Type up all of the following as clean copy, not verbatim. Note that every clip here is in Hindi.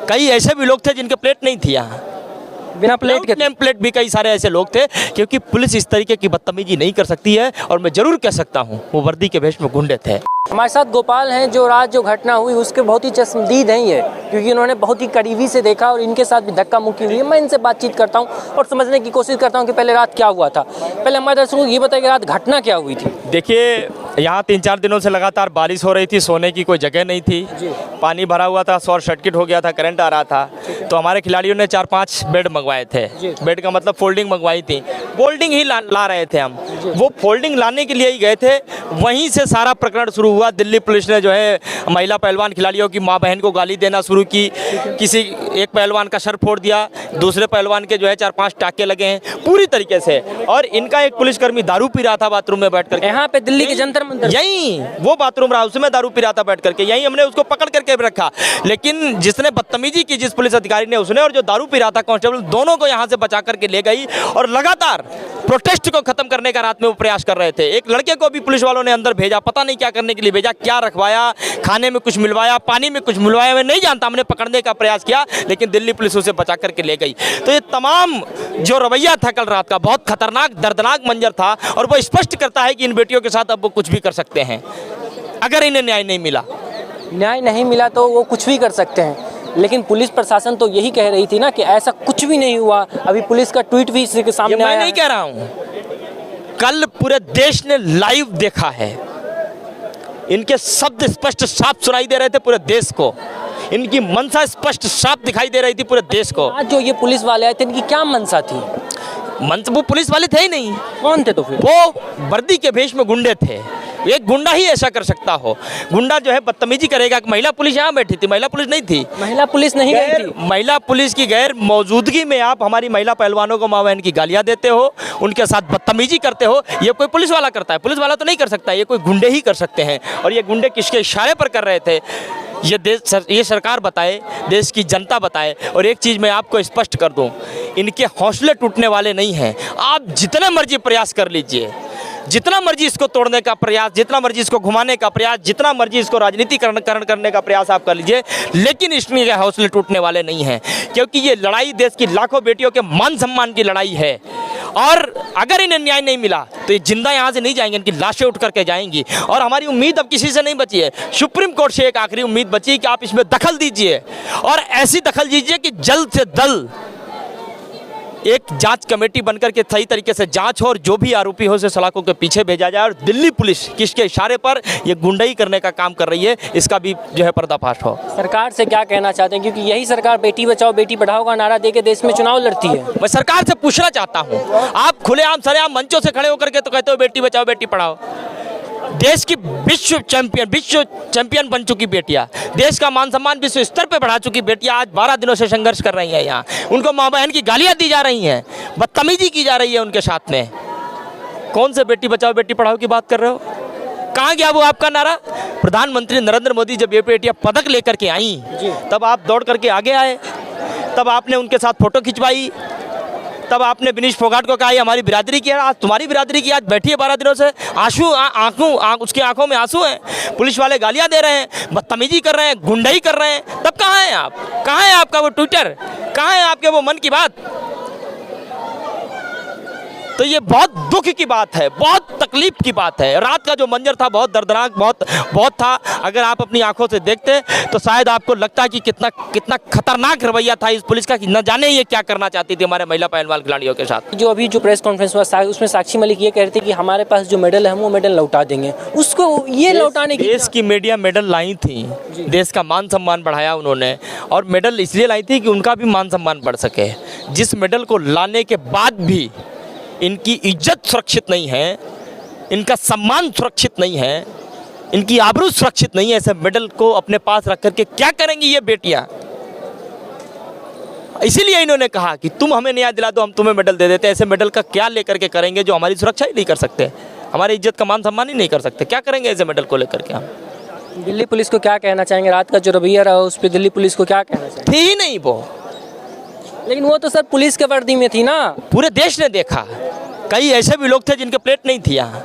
कई ऐसे भी लोग थे जिनके प्लेट नहीं थी यहाँ, बिना प्लेट के। नेम प्लेट भी कई सारे ऐसे लोग थे, क्योंकि पुलिस इस तरीके की बदतमीजी नहीं कर सकती है। और मैं जरूर कह सकता हूँ वो वर्दी के भेष में गुंडे थे। हमारे साथ गोपाल हैं जो रात जो घटना हुई उसके बहुत ही चश्मदीद हैं ये, क्योंकि इन्होंने बहुत ही करीबी से देखा और इनके साथ भी धक्का मुक्की हुई है। मैं इनसे बातचीत करता हूँ और समझने की कोशिश करता हूँ कि पहले रात क्या हुआ था। पहले हमारे दर्शकों को ये बताइए कि रात घटना क्या हुई थी। देखिए, यहाँ 3-4 दिनों से लगातार बारिश हो रही थी, सोने की कोई जगह नहीं थी, पानी भरा हुआ था, शॉर्ट सर्किट हो गया था, करंट आ रहा था। तो हमारे खिलाड़ियों ने 4-5 बेड मंगवाए थे। बेड का मतलब फोल्डिंग मंगवाई थी, फोल्डिंग ही ला रहे थे हम। वो फोल्डिंग लाने के लिए ही गए थे, वहीं से सारा प्रकरण शुरू हुआ। दिल्ली पुलिस ने जो है महिला पहलवान खिलाड़ियों की माँ बहन को गाली देना शुरू की। किसी एक पहलवान का सर फोड़ दिया, दूसरे पहलवान के जो है 4-5 टाके लगे हैं पूरी तरीके से। और इनका एक पुलिसकर्मी दारू पी रहा था बाथरूम में बैठ कर, यहाँ पे दिल्ली के जंतर मंतर, यही वो बाथरूम रहा, उसमें दारू पी रहा था बैठ करके। यही हमने उसको पकड़ करके रखा। लेकिन जिसने बदतमीजी की, जिस पुलिस अधिकारी ने, उसने, और जो दारू पी रहा था कांस्टेबल, दोनों को यहाँ से बचा करके ले गई। और लगातार प्रोटेस्ट को खत्म करने का रात में वो प्रयास कर रहे थे। एक लड़के को भी पुलिस वालों ने अंदर भेजा, पता नहीं क्या करने के लिए भेजा, क्या रखवाया, खाने में कुछ मिलवाया, पानी में कुछ मिलवाया, मैं नहीं जानता। हमने पकड़ने का प्रयास किया लेकिन दिल्ली पुलिस उसे बचा करके ले गई। तो ये तमाम जो रवैया था कल रात का, बहुत खतरनाक दर्दनाक मंजर था। और वो स्पष्ट करता है कि इन बेटियों के साथ अब वो कुछ भी कर सकते हैं अगर इन्हें न्याय नहीं मिला। न्याय नहीं मिला तो वो कुछ भी कर सकते हैं। लेकिन पुलिस प्रशासन तो यही कह रही थी ना कि ऐसा कुछ भी नहीं हुआ। अभी पुलिस का ट्वीट भी इसी के सामने आया है। मैं नहीं कह रहा हूँ, कल पूरे देश ने लाइव देखा है। इनके शब्द स्पष्ट साफ सुनाई दे रहे थे पूरे देश को, इनकी मंशा स्पष्ट साफ दिखाई दे रही थी पूरे देश को। आज जो ये पुलिस वाले आए थे, इनकी क्या मंशा थी? वो पुलिस वाले थे ही नहीं। कौन थे तो फिर? वो वर्दी के भेष में गुंडे थे। एक गुंडा ही ऐसा कर सकता हो। गुंडा जो है बदतमीजी करेगा। महिला पुलिस यहाँ बैठी थी, महिला पुलिस नहीं थी। महिला पुलिस नहीं गई थी। महिला पुलिस की गैर मौजूदगी में आप हमारी महिला पहलवानों को माँ बहन की गालियाँ देते हो, उनके साथ बदतमीजी करते हो। ये कोई पुलिस वाला करता है? पुलिस वाला तो नहीं कर सकता, ये कोई गुंडे ही कर सकते हैं। और ये गुंडे किसके इशारे पर कर रहे थे ये सरकार बताए, देश की जनता बताए। और एक चीज़ मैं आपको स्पष्ट कर दूं, इनके हौसले टूटने वाले नहीं हैं। आप जितना मर्जी प्रयास कर लीजिए, जितना मर्जी इसको तोड़ने का प्रयास, जितना मर्जी इसको घुमाने का प्रयास, जितना मर्जी इसको राजनीतिकरण करने का प्रयास आप कर लीजिए, लेकिन इसमें हौसले टूटने वाले नहीं हैं। क्योंकि ये लड़ाई देश की लाखों बेटियों के मान सम्मान की लड़ाई है। और अगर इन्हें न्याय नहीं मिला तो ये जिंदा यहाँ से नहीं जाएंगे, इनकी लाशें उठ करके जाएंगी। और हमारी उम्मीद अब किसी से नहीं बची है। सुप्रीम कोर्ट से एक आखिरी उम्मीद बची है कि आप इसमें दखल दीजिए, और ऐसी दखल दीजिए कि जल्द से जल्द एक जांच कमेटी बनकर के सही तरीके से जांच हो, और जो भी आरोपी हो उसे सलाखों के पीछे भेजा जाए। और दिल्ली पुलिस किसके इशारे पर ये गुंडाई करने का काम कर रही है, इसका भी जो है पर्दाफाश हो। सरकार से क्या कहना चाहते हैं, क्योंकि यही सरकार बेटी बचाओ बेटी पढ़ाओ का नारा देके देश में चुनाव लड़ती है? मैं सरकार से पूछना चाहता हूँ, आप खुलेआम सरेआम मंचों से खड़े होकर के तो कहते हो बेटी बचाओ बेटी पढ़ाओ। देश की विश्व चैंपियन बन चुकी बेटियां, देश का मान सम्मान विश्व स्तर पे बढ़ा चुकी बेटियां आज 12 दिनों से संघर्ष कर रही हैं। यहाँ उनको माँ बहन की गालियां दी जा रही हैं, बदतमीजी की जा रही है उनके साथ में। कौन से बेटी बचाओ बेटी पढ़ाओ की बात कर रहे हो? कहाँ गया वो आपका नारा? प्रधानमंत्री नरेंद्र मोदी जब ये बेटियां पदक लेकर के आई तब आप दौड़ करके आगे आए, तब आपने उनके साथ फोटो खिंचवाई, तब आपने विनीश फोगाट को कहा ये हमारी बिरादरी की है। आज तुम्हारी बिरादरी की आज बैठी है 12 दिनों से, उसकी आंखों में आंसू हैं। पुलिस वाले गालियां दे रहे हैं, बदतमीजी कर रहे हैं, गुंडाई कर रहे हैं, तब कहाँ हैं आप? कहाँ है आपका वो ट्विटर? कहाँ है आपके वो मन की बात? तो ये बहुत दुख की बात है, बहुत तकलीफ की बात है। रात का जो मंजर था बहुत दर्दनाक, बहुत था। अगर आप अपनी आंखों से देखते तो शायद आपको लगता कि कितना खतरनाक रवैया था इस पुलिस का, कि न जाने ये क्या करना चाहती थी हमारे महिला पहलवान खिलाड़ियों के साथ। जो अभी जो प्रेस कॉन्फ्रेंस हुआ उसमें साक्षी मलिक ये कह रही थी कि हमारे पास जो मेडल है हम वो मेडल लौटा देंगे, उसको ये लौटाने की देश की मीडिया मेडल लाई थी, देश का मान सम्मान बढ़ाया उन्होंने। और मेडल इसलिए लाई थी कि उनका भी मान सम्मान बढ़ सके। जिस मेडल को लाने के बाद भी इनकी इज्जत सुरक्षित नहीं है, इनका सम्मान सुरक्षित नहीं है, इनकी आबरू सुरक्षित नहीं है, ऐसे मेडल को अपने पास रख करके क्या करेंगी ये बेटियां? इसीलिए इन्होंने कहा कि तुम हमें न्याय दिला दो, हम तुम्हें मेडल दे देते। ऐसे मेडल का क्या लेकर के करेंगे जो हमारी सुरक्षा ही नहीं कर सकते, हमारी इज्जत का मान सम्मान ही नहीं कर सकते? क्या करेंगे ऐसे मेडल को लेकर के हम? दिल्ली पुलिस को क्या कहना चाहेंगे? रात का जो रवैया रहा उस पर दिल्ली पुलिस को क्या कहना चाहेंगे? थी ही नहीं वो, लेकिन वो तो सर पुलिस के वर्दी में थी ना। पूरे देश ने देखा, कई ऐसे भी लोग थे जिनके प्लेट नहीं थी यहाँ।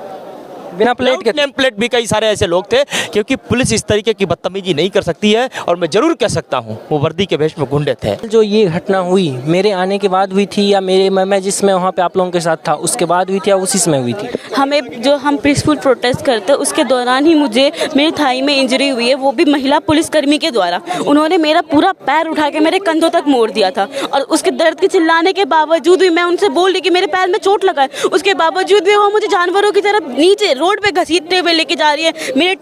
बिना प्लेट के। नेम प्लेट भी कई सारे ऐसे लोग थे, क्योंकि पुलिस इस तरीके की बदतमीजी नहीं कर सकती है। और मैं जरूर कह सकता हूँ वो वर्दी के भेष में गुंडे थे। जो ये घटना हुई मेरे आने के बाद हुई थी, या मैं जिसमें वहाँ पे आप लोगों के साथ था उसके बाद हुई थी, या उसी समय हुई थी? हम पीसफुल प्रोटेस्ट करते उसके दौरान ही मुझे मेरे थाई में इंजरी हुई है, वो भी महिला पुलिसकर्मी के द्वारा। उन्होंने मेरा पूरा पैर उठा के मेरे कंधों तक मोड़ दिया था, और उसके दर्द के चिल्लाने के बावजूद भी मैं उनसे बोल रही कि मेरे पैर में चोट लगा है, उसके बावजूद भी वो मुझे जानवरों की तरफ नीचे रोड पे घसीटते हुए लेके जा रही है। मेरी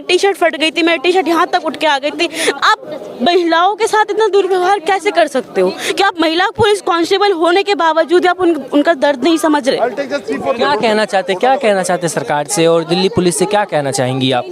टी शर्ट फट गई थी, मेरी टी शर्ट यहाँ तक उठ के आ गई थी। आप महिलाओं के साथ इतना दुर्व्यवहार कैसे कर सकते हो? क्या आप महिला पुलिस कांस्टेबल होने के बावजूद आप उनका दर्द नहीं समझ रहे? क्या कहना चाहते सरकार से और दिल्ली पुलिस से क्या कहना चाहेंगी आप?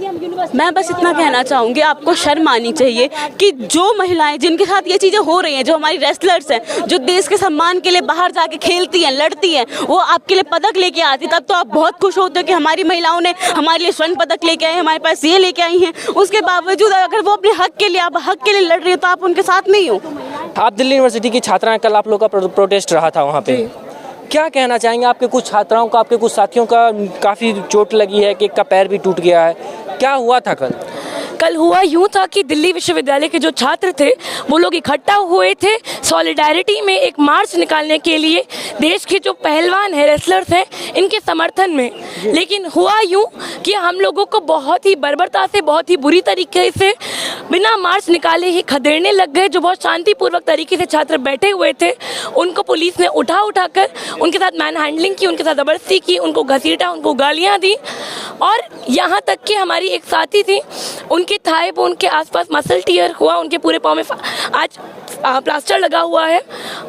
मैं बस इतना कहना चाहूँगी, आपको शर्म आनी चाहिए कि जो महिलाएं जिनके साथ ये चीज़ें हो रही हैं, जो हमारी रेसलर्स हैं, जो देश के सम्मान के लिए बाहर जाके खेलती हैं, लड़ती हैं, वो आपके लिए पदक लेके आती, तब तो आप बहुत खुश होते हो कि हमारी महिलाओं ने हमारे लिए स्वर्ण पदक लेके आए, हमारे पास ये लेके आई हैं। उसके बावजूद अगर वो अपने हक के लिए लड़ रही है तो आप उनके साथ नहीं हो। आप दिल्ली यूनिवर्सिटी की छात्राएं, कल आप लोग का प्रोटेस्ट रहा था वहाँ पे, क्या कहना चाहेंगे? आपके कुछ छात्राओं का, आपके कुछ साथियों का काफ़ी चोट लगी है, कि एक का पैर भी टूट गया है, क्या हुआ था कल? कल हुआ यूँ था कि दिल्ली विश्वविद्यालय के जो छात्र थे वो लोग इकट्ठा हुए थे सॉलिडारिटी में एक मार्च निकालने के लिए, देश के जो पहलवान हैं, रेसलर्स हैं, इनके समर्थन में। लेकिन हुआ यूँ कि हम लोगों को बहुत ही बर्बरता से, बहुत ही बुरी तरीके से बिना मार्च निकाले ही खदेड़ने लग गए। जो बहुत शांतिपूर्वक तरीके से छात्र बैठे हुए थे उनको पुलिस ने उठाकर उनके साथ मैन हैंडलिंग की, उनके साथ ज़बरदस्ती की, उनको घसीटा, उनको गालियाँ दी। और यहाँ तक कि हमारी एक साथी थी, उनके थाई बोन के आसपास मसल टीयर हुआ, उनके पूरे पाँव में आज प्लास्टर लगा हुआ है।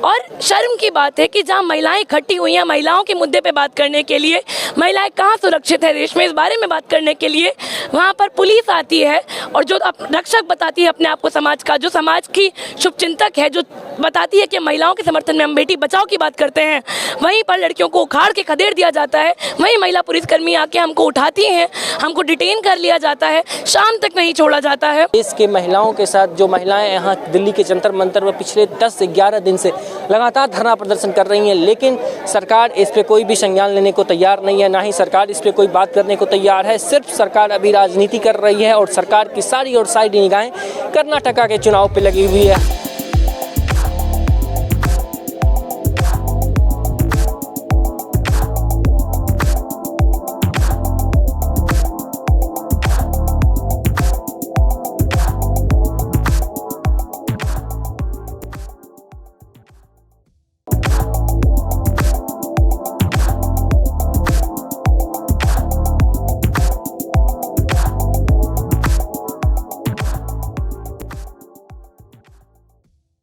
और शर्म की बात है कि जहाँ महिलाएं इकट्ठी हुई हैं महिलाओं के मुद्दे पे बात करने के लिए, महिलाएं कहाँ सुरक्षित है देश में इस बारे में बात करने के लिए, वहाँ पर पुलिस आती है और जो रक्षक बताती है अपने आप को समाज का, जो समाज की शुभचिंतक है, जो बताती है कि महिलाओं के समर्थन में हम बेटी बचाओ की बात करते हैं, वहीं पर लड़कियों को उखाड़ के खदेड़ दिया जाता है। वहीं महिला पुलिसकर्मी आके हमको उठाती हैं, हमको डिटेन कर लिया जाता है, शाम तक नहीं छोड़ा जाता है। देश के महिलाओं के साथ जो महिलाएं यहाँ दिल्ली के जंतर मंतर में पिछले 10 से 11 दिन से लगातार धरना प्रदर्शन कर रही हैं, लेकिन सरकार इस पे कोई भी संज्ञान लेने को तैयार नहीं है, ना ही सरकार इस पे कोई बात करने को तैयार है। सिर्फ सरकार अभी राजनीति कर रही है और सरकार की सारी निगाहें कर्नाटका के चुनाव पे लगी हुई है।